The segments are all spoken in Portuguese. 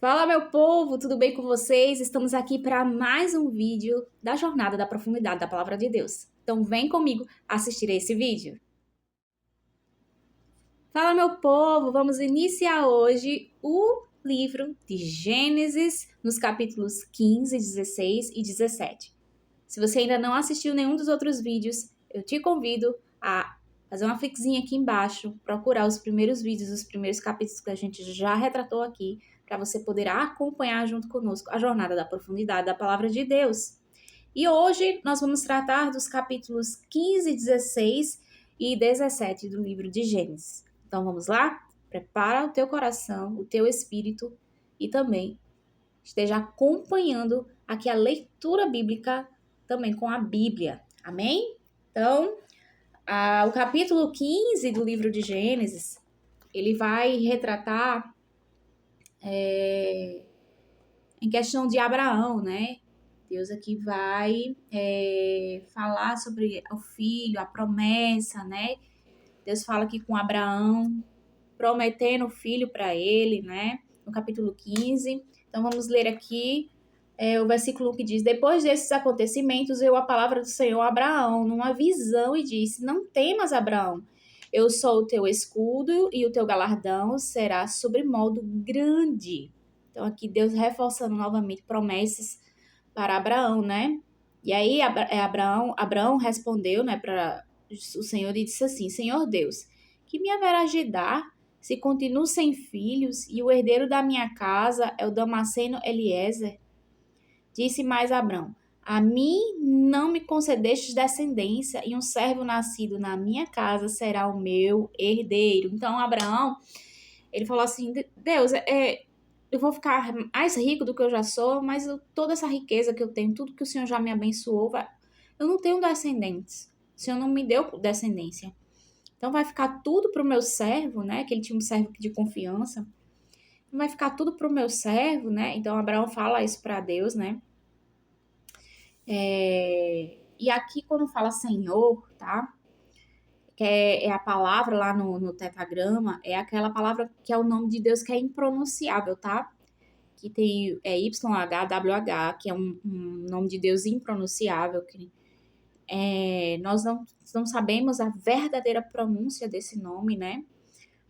Fala, meu povo, tudo bem com vocês? Estamos aqui para mais um vídeo da Jornada da Profundidade da Palavra de Deus. Então, vem comigo assistir esse vídeo. Fala, meu povo, vamos iniciar hoje o livro de Gênesis, nos capítulos 15, 16 e 17. Se você ainda não assistiu nenhum dos outros vídeos, eu te convido a fazer uma flexinha aqui embaixo, procurar os primeiros vídeos, os primeiros capítulos que a gente já retratou aqui, para você poder acompanhar junto conosco a jornada da profundidade da palavra de Deus. E hoje nós vamos tratar dos capítulos 15, 16 e 17 do livro de Gênesis. Então vamos lá? Prepara o teu coração, o teu espírito e também esteja acompanhando aqui a leitura bíblica também com a Bíblia. Amém? Então, o capítulo 15 do livro de Gênesis, ele vai retratar em questão de Abraão, né? Deus aqui vai falar sobre o filho, a promessa, né? Deus fala aqui com Abraão, prometendo o filho para ele, né? No capítulo 15. Então, vamos ler aqui o versículo que diz: Depois desses acontecimentos, veio a palavra do Senhor a Abraão, numa visão, e disse: Não temas, Abraão, eu sou o teu escudo e o teu galardão será sobremodo grande. Então, aqui Deus reforçando novamente promessas para Abraão, né? E aí, Abraão respondeu, né, para o Senhor e disse assim: Senhor Deus, que me haverás de dar se continuo sem filhos e o herdeiro da minha casa é o Damasceno Eliezer? Disse mais Abrão: A mim não me concedestes descendência, e um servo nascido na minha casa será o meu herdeiro. Então, Abraão, ele falou assim: Deus, eu vou ficar mais rico do que eu já sou, mas toda essa riqueza que eu tenho, tudo que o Senhor já me abençoou, eu não tenho descendentes. O Senhor não me deu descendência. Então, vai ficar tudo para o meu servo, né? Que ele tinha um servo de confiança. Vai ficar tudo para o meu servo, né? Então, Abraão fala isso para Deus, né? E aqui, quando fala Senhor, tá? Que é a palavra lá no tetragrama, é aquela palavra que é o nome de Deus que é impronunciável, tá? Que tem YHWH, que é um nome de Deus impronunciável, que nós não sabemos a verdadeira pronúncia desse nome, né?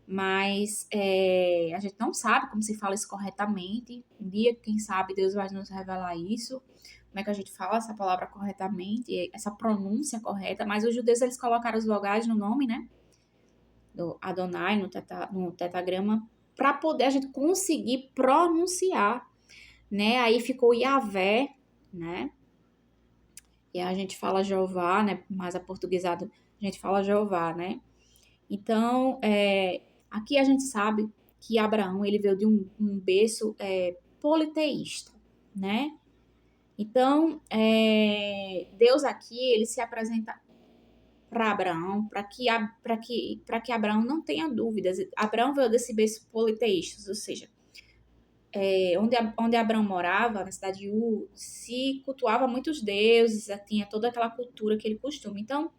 Mas a gente não sabe como se fala isso corretamente. Um dia, quem sabe, Deus vai nos revelar isso. Como é que a gente fala essa palavra corretamente, essa pronúncia correta. Mas os judeus, eles colocaram os vogais no nome, né? Do Adonai, no tetagrama, para poder a gente conseguir pronunciar, né? Aí ficou Yahvé, né? E a gente fala Jeová, né? Mais aportuguesado, a gente fala Jeová, né? Então, aqui a gente sabe que Abraão, ele veio de um berço politeísta, né? Então, Deus aqui, ele se apresenta para Abraão, para que Abraão não tenha dúvidas. Abraão veio desse berço politeísta, ou seja, onde Abraão morava, na cidade de Ur, se cultuava muitos deuses, tinha toda aquela cultura, aquele costume. Então,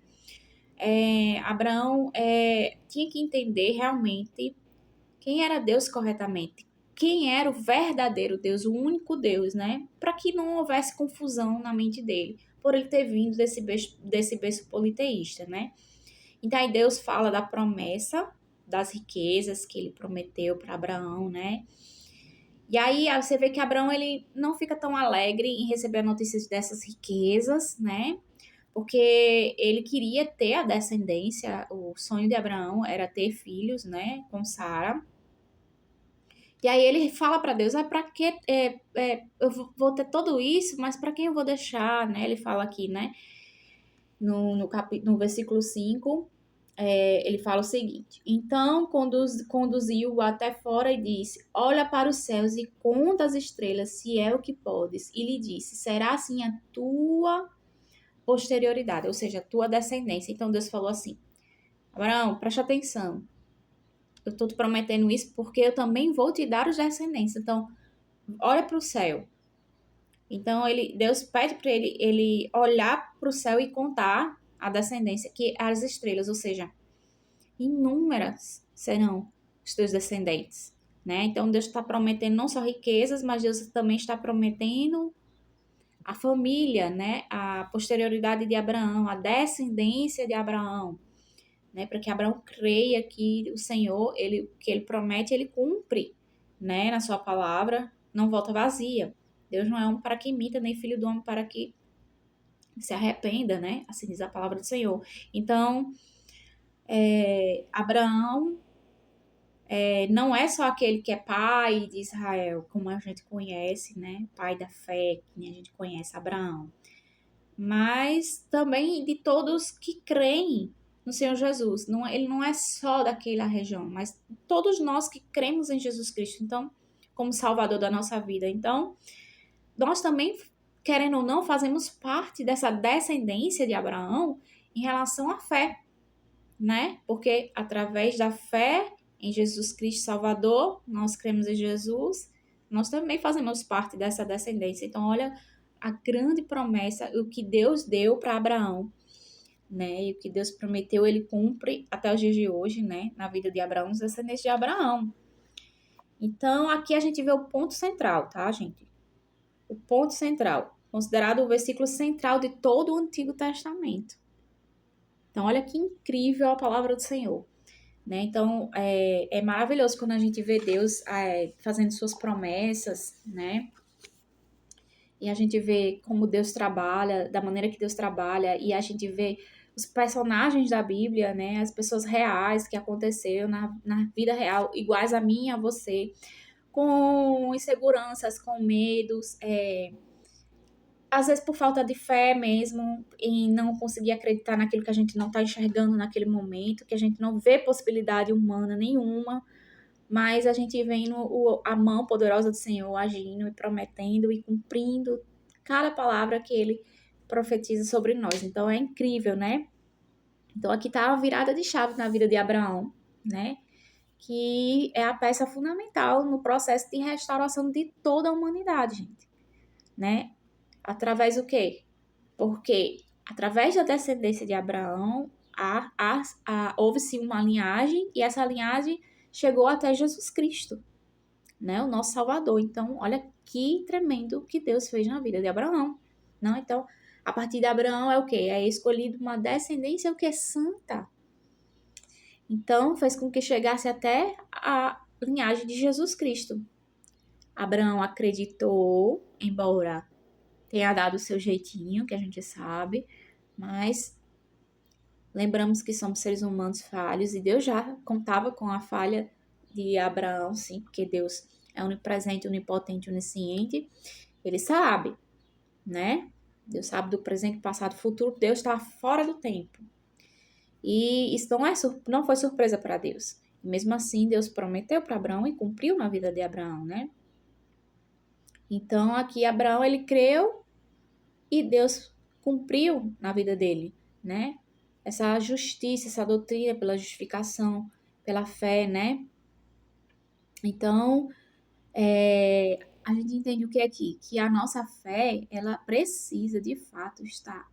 Abraão tinha que entender realmente quem era Deus corretamente, quem era o verdadeiro Deus, o único Deus, né? Para que não houvesse confusão na mente dele, por ele ter vindo desse berço politeísta, né? Então aí Deus fala da promessa, das riquezas que ele prometeu para Abraão, né? E aí você vê que Abraão, ele não fica tão alegre em receber a notícia dessas riquezas, né? Porque ele queria ter a descendência, o sonho de Abraão era ter filhos, né, com Sara. E aí ele fala para Deus, para que eu vou ter tudo isso, mas para quem eu vou deixar, né? Ele fala aqui, né, no versículo 5, ele fala o seguinte: Então conduziu-o até fora e disse: Olha para os céus e conta as estrelas, se é o que podes. E lhe disse: Será assim a tua posterioridade, ou seja, a tua descendência. Então Deus falou assim: Abraão, preste atenção. Eu estou te prometendo isso porque eu também vou te dar os descendentes. Então, olha para o céu. Então, Deus pede para ele olhar para o céu e contar a descendência, que as estrelas, ou seja, inúmeras serão os teus descendentes. né? Então, Deus está prometendo não só riquezas, mas Deus também está prometendo a família, né? A posterioridade de Abraão, a descendência de Abraão, né? Para que Abraão creia que o Senhor, que ele promete, ele cumpre, né? Na sua palavra, não volta vazia. Deus não é homem para que imita, nem filho do homem para que se arrependa, né? Assim diz a palavra do Senhor. Então, Abraão não é só aquele que é pai de Israel, como a gente conhece, né? Pai da fé, que a gente conhece Abraão. Mas também de todos que creem no Senhor Jesus. Não, ele não é só daquela região, mas todos nós que cremos em Jesus Cristo, então, como Salvador da nossa vida. Então, nós também, querendo ou não, fazemos parte dessa descendência de Abraão em relação à fé, né? Porque através da fé em Jesus Cristo Salvador, nós cremos em Jesus, nós também fazemos parte dessa descendência. Então, olha a grande promessa, o que Deus deu para Abraão, né? E o que Deus prometeu, ele cumpre até os dias de hoje, né? Na vida de Abraão, os descendentes de Abraão. Então, aqui a gente vê o ponto central, tá, gente? O ponto central, considerado o versículo central de todo o Antigo Testamento. Então, olha que incrível a palavra do Senhor. Né? Então, é maravilhoso quando a gente vê Deus fazendo suas promessas, né? E a gente vê como Deus trabalha, da maneira que Deus trabalha, e a gente vê os personagens da Bíblia, né? As pessoas reais que aconteceram na vida real, iguais a mim e a você, com inseguranças, com medos, às vezes por falta de fé mesmo, em não conseguir acreditar naquilo que a gente não está enxergando naquele momento, que a gente não vê possibilidade humana nenhuma, mas a gente vendo a mão poderosa do Senhor agindo e prometendo e cumprindo cada palavra que ele profetiza sobre nós. Então é incrível, né? Então aqui está a virada de chave na vida de Abraão, né? Que é a peça fundamental no processo de restauração de toda a humanidade, gente, né? Através do quê? Porque através da descendência de Abraão, houve-se uma linhagem e essa linhagem chegou até Jesus Cristo, né? O nosso Salvador. Então, olha que tremendo que Deus fez na vida de Abraão, não? Então, a partir de Abraão é o quê? É escolhido uma descendência o que é santa. Então, fez com que chegasse até a linhagem de Jesus Cristo. Abraão acreditou, embora tenha dado o seu jeitinho, que a gente sabe, mas lembramos que somos seres humanos falhos e Deus já contava com a falha de Abraão, sim, porque Deus é onipresente, onipotente, onisciente. Ele sabe, né? Deus sabe do presente, passado, futuro. Deus está fora do tempo. E isso não foi surpresa para Deus. E mesmo assim, Deus prometeu para Abraão e cumpriu na vida de Abraão, né? Então, aqui Abraão, ele creu e Deus cumpriu na vida dele, né? Essa justiça, essa doutrina pela justificação, pela fé, né? Então, a gente entende o que é aqui? Que a nossa fé, ela precisa, de fato, estar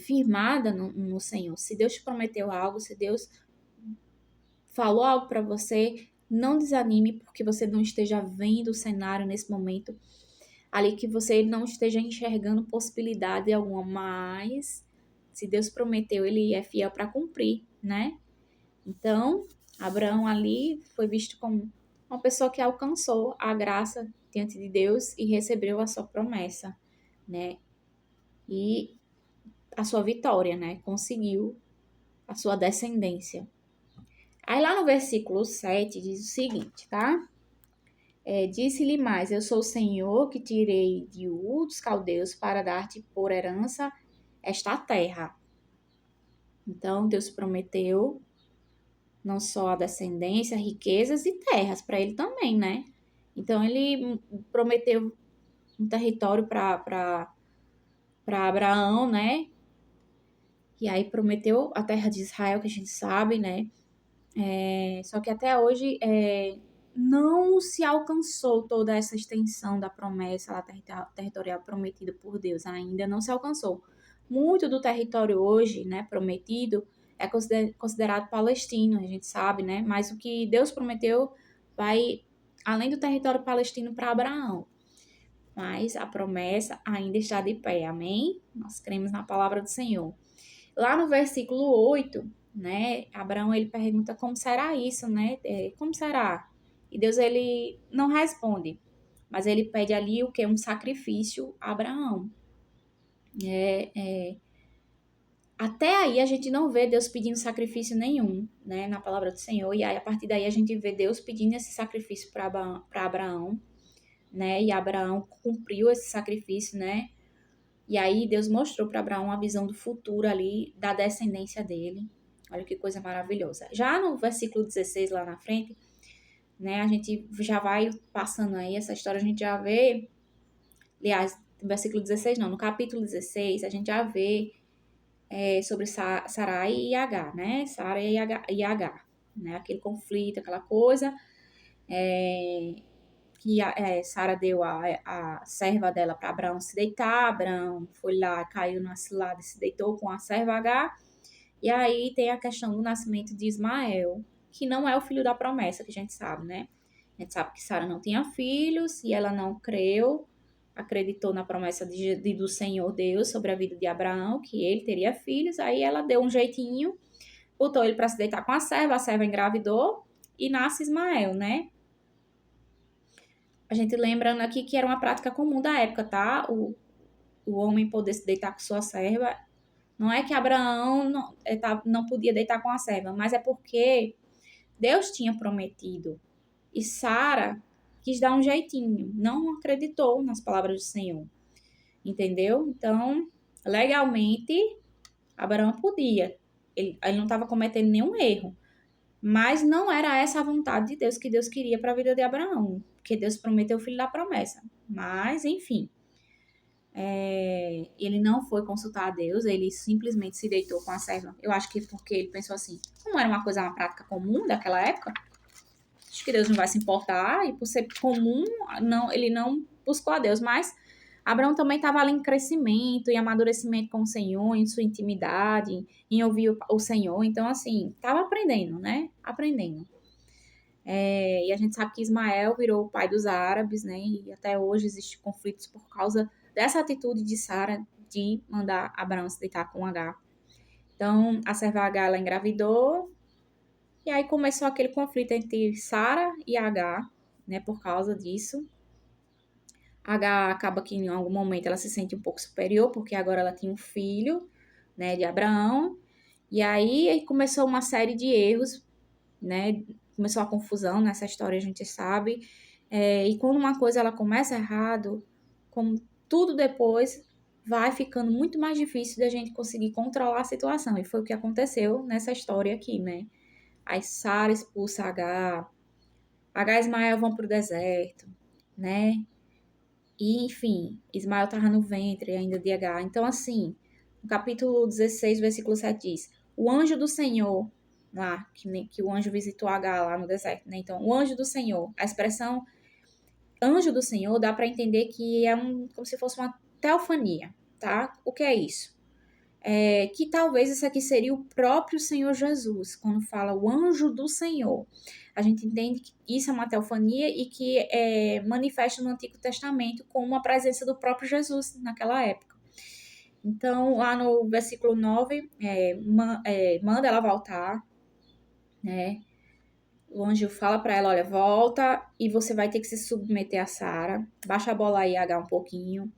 firmada no Senhor. Se Deus te prometeu algo, se Deus falou algo para você, não desanime porque você não esteja vendo o cenário nesse momento, ali que você não esteja enxergando possibilidade alguma, mas se Deus prometeu, ele é fiel para cumprir, né? Então, Abraão ali foi visto como uma pessoa que alcançou a graça diante de Deus e recebeu a sua promessa, né? E a sua vitória, né? Conseguiu a sua descendência. Aí lá no versículo 7 diz o seguinte, tá? Disse-lhe mais, eu sou o Senhor que tirei de Ur dos caldeus para dar-te por herança esta terra. Então, Deus prometeu não só a descendência, riquezas e terras para ele também, né? Então, ele prometeu um território para Abraão, né? E aí prometeu a terra de Israel, que a gente sabe, né? Só que até hoje não se alcançou toda essa extensão da promessa lá, territorial prometida por Deus, ainda não se alcançou. Muito do território hoje, né, prometido, é considerado palestino, a gente sabe, né? Mas o que Deus prometeu vai além do território palestino para Abraão. Mas a promessa ainda está de pé, amém? Nós cremos na palavra do Senhor. Lá no versículo 8, né, Abraão ele pergunta como será isso, né? Como será? E Deus ele não responde, mas ele pede ali o que? Um sacrifício a Abraão. Até aí a gente não vê Deus pedindo sacrifício nenhum, né, na palavra do Senhor. E aí a partir daí a gente vê Deus pedindo esse sacrifício para Abraão, né? E Abraão cumpriu esse sacrifício, né? E aí Deus mostrou para Abraão a visão do futuro ali, da descendência dele. Olha que coisa maravilhosa. Já no versículo 16 lá na frente, né, a gente já vai passando aí essa história, a gente já vê, aliás, no versículo 16 não, no capítulo 16, a gente já vê sobre Sarai e Agar, né? Sara e Agar, né? Aquele conflito, aquela coisa, que Sara deu a serva dela para Abraão se deitar, Abraão foi lá, caiu na cilada e se deitou com a serva Agar, e aí tem a questão do nascimento de Ismael, que não é o filho da promessa, que a gente sabe, né? A gente sabe que Sara não tinha filhos e ela não creu, acreditou na promessa do Senhor Deus sobre a vida de Abraão, que ele teria filhos, aí ela deu um jeitinho, botou ele para se deitar com a serva engravidou e nasce Ismael, né? A gente lembrando aqui que era uma prática comum da época, tá? O homem poder se deitar com sua serva. Não é que Abraão não podia deitar com a serva, mas é porque Deus tinha prometido. E Sara quis dar um jeitinho, não acreditou nas palavras do Senhor. Entendeu? Então, legalmente, Abraão podia. Ele não estava cometendo nenhum erro. Mas não era essa a vontade de Deus que Deus queria para a vida de Abraão. Porque Deus prometeu o filho da promessa. Mas, enfim, ele não foi consultar a Deus, ele simplesmente se deitou com a serva. Eu acho que porque ele pensou assim, como era uma prática comum daquela época, acho que Deus não vai se importar, e por ser comum, não, ele não buscou a Deus, mas Abraão também estava ali em crescimento, em amadurecimento com o Senhor, em sua intimidade, em ouvir o Senhor, então assim, estava aprendendo, né? Aprendendo. E a gente sabe que Ismael virou o pai dos árabes, né? E até hoje existem conflitos por causa dessa atitude de Sara de mandar Abraão se deitar com Agar. Então, a serva Agar, ela engravidou, e aí começou aquele conflito entre Sara e Agar, né? Por causa disso. Agar acaba que em algum momento ela se sente um pouco superior, porque agora ela tinha um filho, né, de Abraão. E aí começou uma série de erros, né? Começou a confusão nessa história, a gente sabe. E quando uma coisa ela começa errado, como tudo depois vai ficando muito mais difícil da gente conseguir controlar a situação. E foi o que aconteceu nessa história aqui, né? Aí Sara expulsa Agar e Ismael vão para o deserto, né? E, enfim, Ismael estava no ventre ainda de Agar. Então, assim, no capítulo 16, versículo 7 diz: O anjo do Senhor, lá, que o anjo visitou Agar lá no deserto, né? Então, o anjo do Senhor, a expressão anjo do Senhor dá para entender que é como se fosse uma teofania, tá? O que é isso? Que talvez isso aqui seria o próprio Senhor Jesus, quando fala o anjo do Senhor. A gente entende que isso é uma teofania e que manifesta no Antigo Testamento como a presença do próprio Jesus naquela época. Então, lá no versículo 9, manda ela voltar, né? O anjo fala para ela, olha, volta e você vai ter que se submeter a Sara. Baixa a bola aí, H um pouquinho.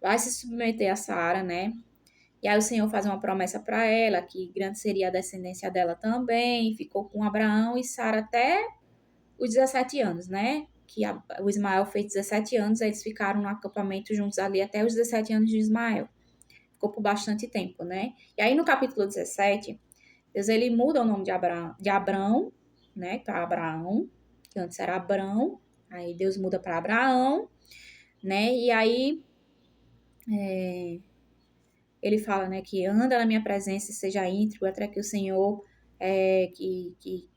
Vai se submeter a Sara, né? E aí o Senhor faz uma promessa para ela, que grande seria a descendência dela também. Ficou com Abraão e Sara até os 17 anos, né? O Ismael fez 17 anos, aí eles ficaram no acampamento juntos ali até os 17 anos de Ismael. Ficou por bastante tempo, né? E aí no capítulo 17, Deus ele muda o nome de Abrão, né? Para Abraão, que antes era Abrão. Aí Deus muda para Abraão, né? E aí ele fala, né, que anda na minha presença e seja íntegro, até que o Senhor, que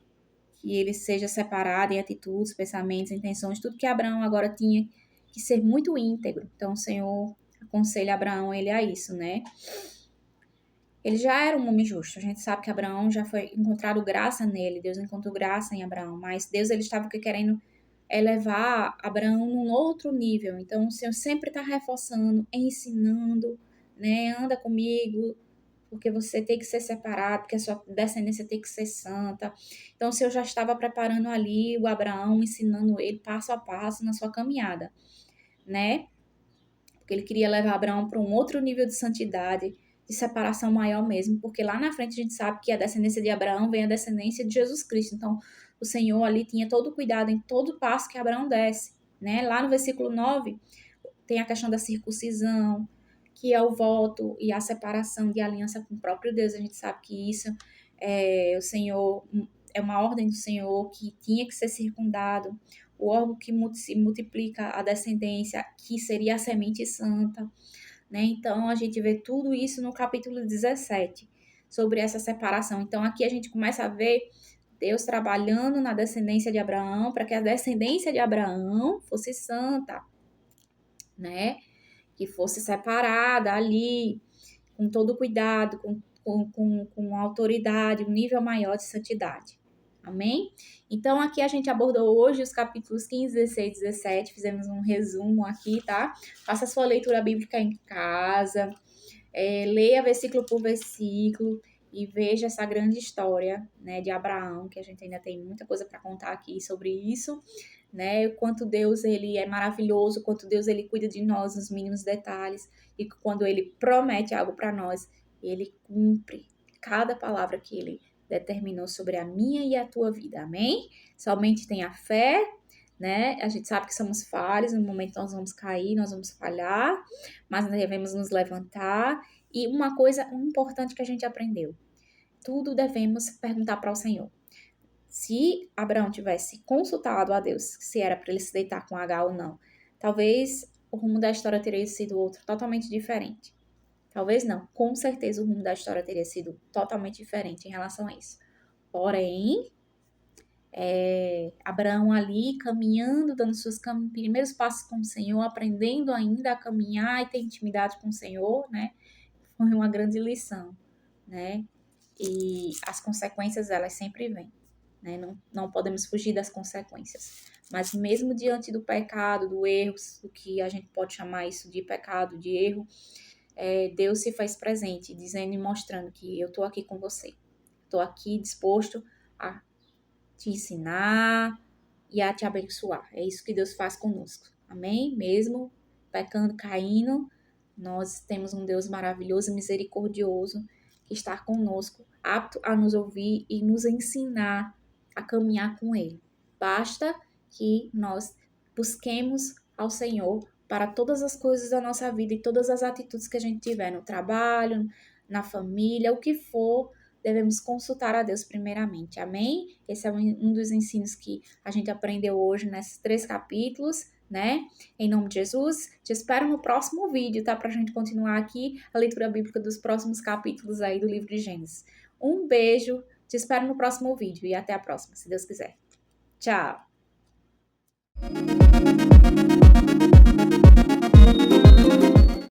ele seja separado em atitudes, pensamentos, intenções, tudo que Abraão agora tinha que ser muito íntegro. Então, o Senhor aconselha Abraão ele a isso, né? Ele já era um homem justo. A gente sabe que Abraão já foi encontrado graça nele, Deus encontrou graça em Abraão, mas Deus ele estava querendo elevar Abraão num outro nível. Então o Senhor sempre está reforçando, ensinando, né? Anda comigo, porque você tem que ser separado, porque a sua descendência tem que ser santa. Então o Senhor já estava preparando ali o Abraão, ensinando ele passo a passo na sua caminhada, né? Porque ele queria levar Abraão para um outro nível de santidade, de separação maior mesmo, porque lá na frente a gente sabe que a descendência de Abraão vem a descendência de Jesus Cristo. Então, o Senhor ali tinha todo o cuidado em todo passo que Abraão desse, né? Lá no versículo 9 tem a questão da circuncisão, que é o voto e a separação de aliança com o próprio Deus. A gente sabe que isso o Senhor é uma ordem do Senhor que tinha que ser circundado, o órgão que se multiplica a descendência, que seria a semente santa, né? Então a gente vê tudo isso no capítulo 17, sobre essa separação. Então aqui a gente começa a ver Deus trabalhando na descendência de Abraão, para que a descendência de Abraão fosse santa, né? Que fosse separada ali, com todo cuidado, com autoridade, um nível maior de santidade. Amém? Então, aqui a gente abordou hoje os capítulos 15, 16 e 17, fizemos um resumo aqui, tá? Faça a sua leitura bíblica em casa, leia versículo por versículo e veja essa grande história, né, de Abraão, que a gente ainda tem muita coisa para contar aqui sobre isso, né? O quanto Deus ele é maravilhoso, o quanto Deus ele cuida de nós nos mínimos detalhes e quando ele promete algo para nós, ele cumpre cada palavra que ele determinou sobre a minha e a tua vida. Amém? Somente tenha fé, né? A gente sabe que somos falhos, no momento nós vamos cair, nós vamos falhar, mas nós devemos nos levantar. E uma coisa importante que a gente aprendeu: tudo devemos perguntar para o Senhor. Se Abraão tivesse consultado a Deus se era para ele se deitar com H ou não, talvez o rumo da história teria sido outro, totalmente diferente. Talvez não, com certeza o rumo da história teria sido totalmente diferente em relação a isso. Porém, Abraão ali caminhando, dando seus primeiros passos com o Senhor, aprendendo ainda a caminhar e ter intimidade com o Senhor, né? Foi uma grande lição, né? E as consequências, elas sempre vêm, né? Não podemos fugir das consequências. Mas mesmo diante do pecado, do erro, do que a gente pode chamar isso de pecado, de erro, Deus se faz presente, dizendo e mostrando que eu estou aqui com você. Estou aqui disposto a te ensinar e a te abençoar. É isso que Deus faz conosco. Amém? Mesmo pecando, caindo, nós temos um Deus maravilhoso e misericordioso que está conosco, apto a nos ouvir e nos ensinar a caminhar com Ele. Basta que nós busquemos ao Senhor para todas as coisas da nossa vida e todas as atitudes que a gente tiver no trabalho, na família, o que for, devemos consultar a Deus primeiramente. Amém? Esse é um dos ensinos que a gente aprendeu hoje nesses 3 capítulos, né? Em nome de Jesus, te espero no próximo vídeo, tá? Pra gente continuar aqui a leitura bíblica dos próximos capítulos aí do livro de Gênesis. Um beijo, te espero no próximo vídeo e até a próxima, se Deus quiser. Tchau!